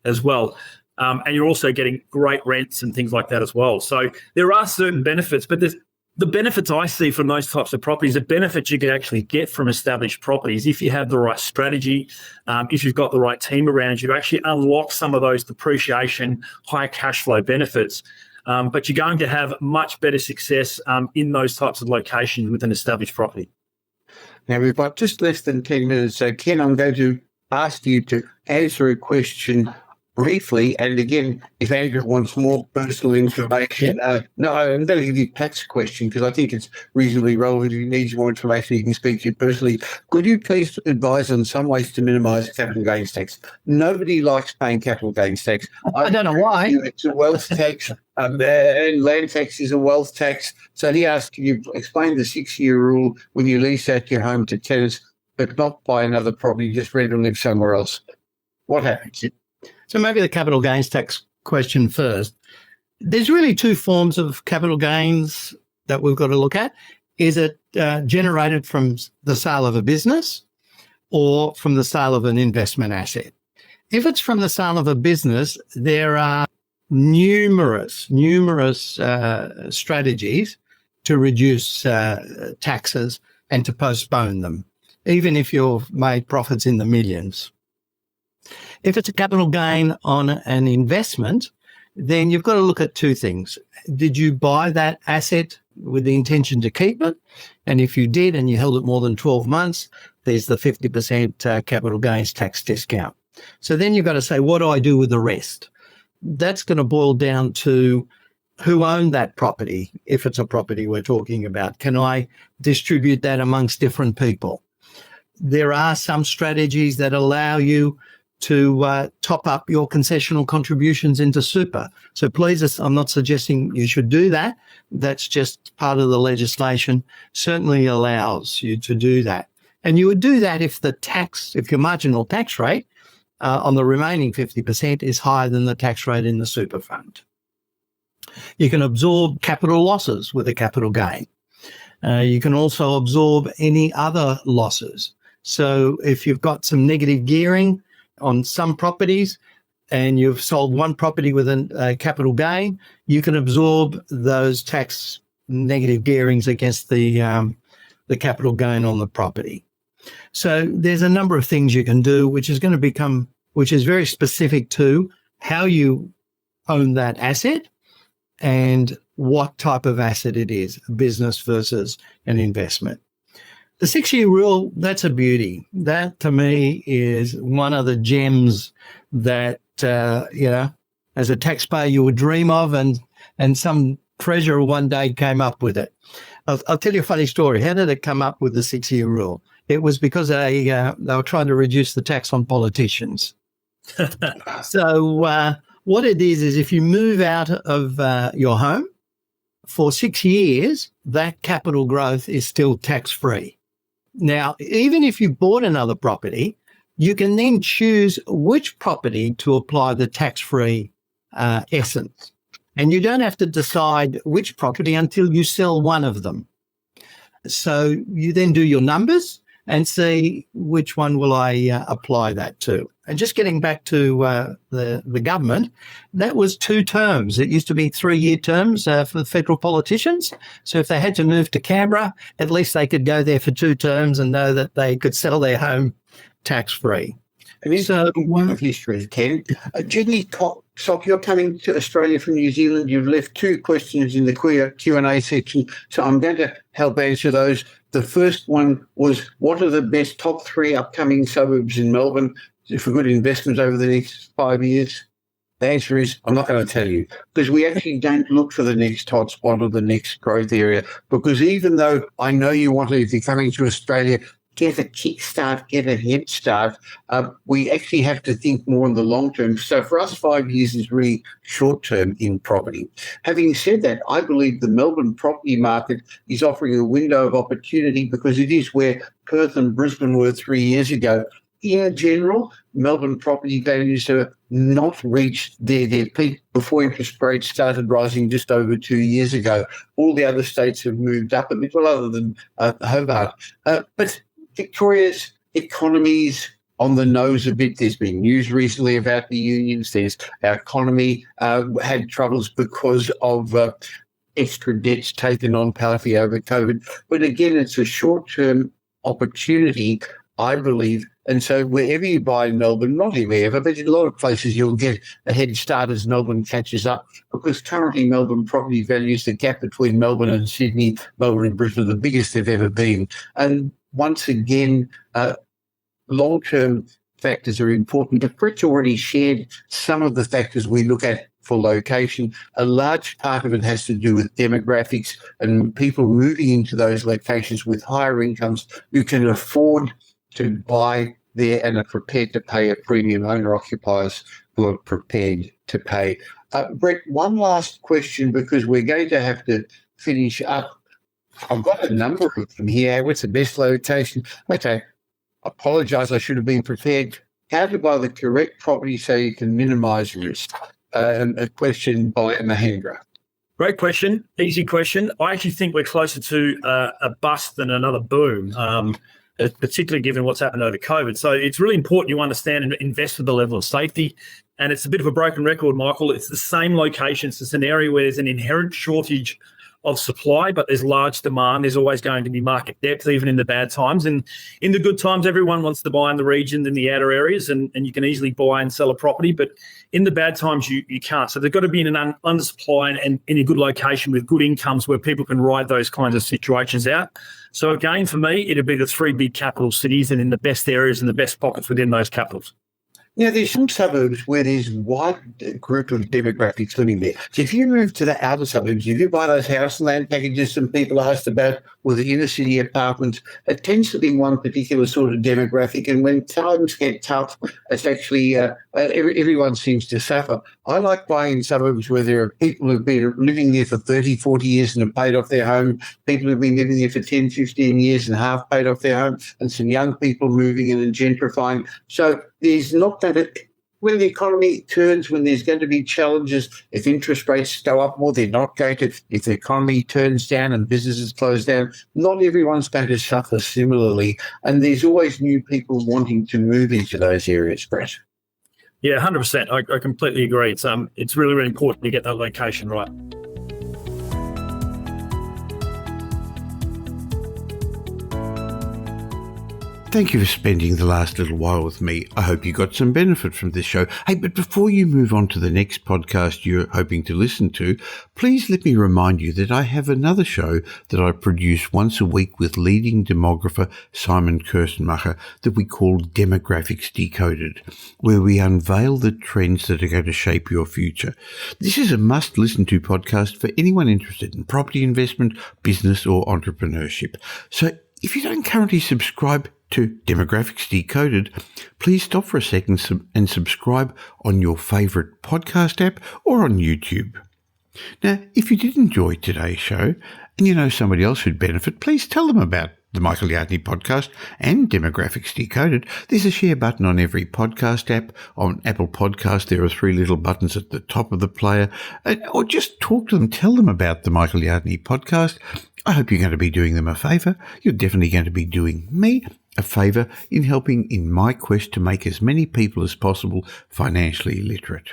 as well. And you're also getting great rents and things like that as well. So there are certain benefits, but the benefits I see from those types of properties, the benefits you can actually get from established properties, if you have the right strategy, if you've got the right team around you, to actually unlock some of those depreciation, high cash flow benefits. But you're going to have much better success in those types of locations with an established property. Now, we've got just less than 10 minutes. So, Ken, I'm going to ask you to answer a question briefly. And again, if Andrew wants more personal information, no, I'm going to give you Pat's question because I think it's reasonably relevant. If he needs more information, he can speak to you personally. Could you please advise on some ways to minimise capital gains tax? Nobody likes paying capital gains tax. I don't know why. It's a wealth tax, and land tax is a wealth tax. So he asked, can you explain the 6-year rule when you lease out your home to tenants, but not buy another property, just rent and live somewhere else? What happens? So maybe the capital gains tax question first. There's really 2 forms of capital gains that we've got to look at. Is it generated from the sale of a business or from the sale of an investment asset? If it's from the sale of a business, there are numerous strategies to reduce taxes and to postpone them, even if you've made profits in the millions. If it's a capital gain on an investment, then you've got to look at 2 things. Did you buy that asset with the intention to keep it? And if you did and you held it more than 12 months, there's the 50% capital gains tax discount. So then you've got to say, what do I do with the rest? that's going to boil down to who owned that property. If it's a property we're talking about, can I distribute that amongst different people? There are some strategies that allow you to top up your concessional contributions into super. So please, I'm not suggesting you should do that. That's just part of the legislation. Certainly allows you to do that. And you would do that if your marginal tax rate on the remaining 50% is higher than the tax rate in the super fund. You can absorb capital losses with a capital gain. You can also absorb any other losses. So if you've got some negative gearing on some properties and you've sold one property with a capital gain, you can absorb those tax negative gearings against the capital gain on the property. So there's a number of things you can do, which is very specific to how you own that asset and what type of asset it is, a business versus an investment. The 6-year rule, that's a beauty. That, to me, is one of the gems that, as a taxpayer you would dream of, and some treasurer one day came up with it. I'll tell you a funny story. How did it come up with the 6-year rule? It was because they were trying to reduce the tax on politicians. So what it is if you move out of your home for 6 years, that capital growth is still tax-free. Now, even if you bought another property, you can then choose which property to apply the tax-free essence. And you don't have to decide which property until you sell one of them. So you then do your numbers and see which one will I apply that to. And just getting back to the government, that was 2 terms. It used to be 3-year terms for the federal politicians. So if they had to move to Canberra, at least they could go there for 2 terms and know that they could sell their home tax-free. And is one of history, Ken. Jenny Sock, you're coming to Australia from New Zealand. You've left 2 questions in the Q&A section, so I'm going to help answer those. The first one was, what are the best top 3 upcoming suburbs in Melbourne for good investment over the next 5 years? The answer is, I'm not going to tell you, because we actually don't look for the next hotspot or the next growth area, because even though I know you want to, if you're coming to Australia, get a kickstart, get a head start, we actually have to think more in the long term. So for us, 5 years is really short term in property. Having said that, I believe the Melbourne property market is offering a window of opportunity because it is where Perth and Brisbane were 3 years ago. In general, Melbourne property values have not reached their peak before interest rates started rising just over 2 years ago. All the other states have moved up a little, other than Hobart. But Victoria's economy's on the nose a bit. There's been news recently about the unions. Our economy had troubles because of extra debts taken on partly over COVID. But again, it's a short-term opportunity, I believe. And so wherever you buy in Melbourne, not wherever, but in a lot of places, you'll get a head start as Melbourne catches up, because currently Melbourne property values, the gap between Melbourne and Sydney, Melbourne and Brisbane, are the biggest they've ever been. And once again, long-term factors are important. But Brett's already shared some of the factors we look at for location. A large part of it has to do with demographics and people moving into those locations with higher incomes who can afford to buy there and are prepared to pay a premium. Owner-occupiers who are prepared to pay. Brett, one last question, because we're going to have to finish up. I've got a number of them here. What's the best location? Okay, I apologise, I should have been prepared. How to buy the correct property so you can minimise risk? A question by Mahendra. Great question. Easy question. I actually think we're closer to a bust than another boom, particularly given what's happened over COVID. So it's really important you understand and invest with the level of safety. And it's a bit of a broken record, Michael. It's the same locations. It's an area where there's an inherent shortage of supply, but there's large demand. There's always going to be market depth, even in the bad times. And in the good times, everyone wants to buy in the region, in the outer areas, and you can easily buy and sell a property. But in the bad times, you can't. So they've got to be in an undersupply and in a good location with good incomes where people can ride those kinds of situations out. So again, for me, it'd be the 3 big capital cities and in the best areas and the best pockets within those capitals. Now, there's some suburbs where there's wide group of demographics living there. So if you move to the outer suburbs, if you buy those house and land packages and people asked about, well, the inner city apartments, it tends to be one particular sort of demographic. And when times get tough, it's actually everyone seems to suffer. I like buying in suburbs where there are people who've been living there for 30, 40 years and have paid off their home, people who've been living there for 10, 15 years and half paid off their home, and some young people moving in and gentrifying. So there's not that when the economy turns, when there's going to be challenges, if interest rates go up more, they're not going to. If the economy turns down and businesses close down, not everyone's going to suffer similarly. And there's always new people wanting to move into those areas, Brett. Yeah, 100%. I completely agree. It's really, really important to get that location right. Thank you for spending the last little while with me. I hope you got some benefit from this show. Hey, but before you move on to the next podcast you're hoping to listen to, please let me remind you that I have another show that I produce once a week with leading demographer Simon Kirstenmacher that we call Demographics Decoded, where we unveil the trends that are going to shape your future. This is a must-listen to podcast for anyone interested in property investment, business or entrepreneurship. So if you don't currently subscribe to Demographics Decoded, please stop for a second and subscribe on your favourite podcast app or on YouTube. Now, if you did enjoy today's show and you know somebody else who'd benefit, please tell them about the Michael Yardney podcast and Demographics Decoded. There's a share button on every podcast app. On Apple Podcasts, there are 3 little buttons at the top of the player. Or just talk to them, tell them about the Michael Yardney podcast. I hope you're going to be doing them a favour. You're definitely going to be doing me a favour in helping in my quest to make as many people as possible financially literate.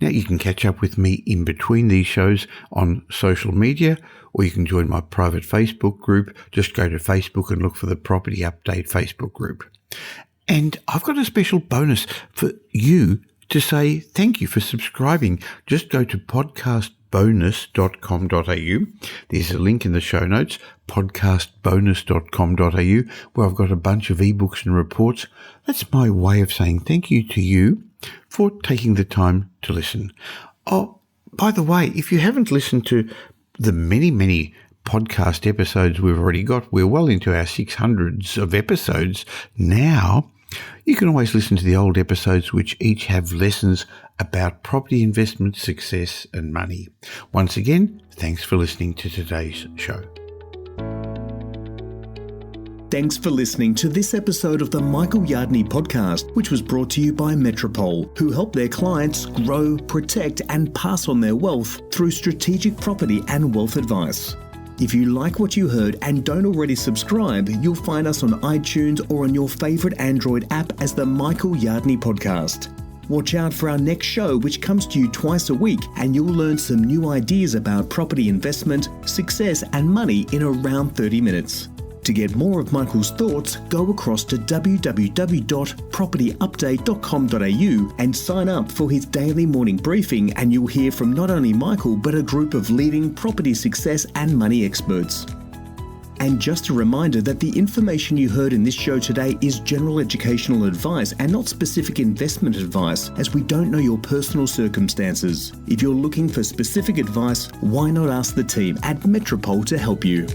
Now, you can catch up with me in between these shows on social media, or you can join my private Facebook group. Just go to Facebook and look for the Property Update Facebook group. And I've got a special bonus for you to say thank you for subscribing. Just go to podcastbonus.com.au. There's a link in the show notes, podcastbonus.com.au, where I've got a bunch of ebooks and reports. That's my way of saying thank you to you for taking the time to listen. Oh, by the way, if you haven't listened to the many, many podcast episodes we've already got, we're well into our 600s of episodes now. You can always listen to the old episodes which each have lessons about property investment, success and money. Once again, thanks for listening to today's show. Thanks for listening to this episode of the Michael Yardney podcast, which was brought to you by Metropole, who help their clients grow, protect and pass on their wealth through strategic property and wealth advice. If you like what you heard and don't already subscribe, you'll find us on iTunes or on your favourite Android app as the Michael Yardney podcast. Watch out for our next show, which comes to you twice a week, and you'll learn some new ideas about property investment, success and money in around 30 minutes. To get more of Michael's thoughts, go across to www.propertyupdate.com.au and sign up for his daily morning briefing, and you'll hear from not only Michael but a group of leading property success and money experts. And just a reminder that the information you heard in this show today is general educational advice and not specific investment advice, as we don't know your personal circumstances. If you're looking for specific advice, why not ask the team at Metropole to help you?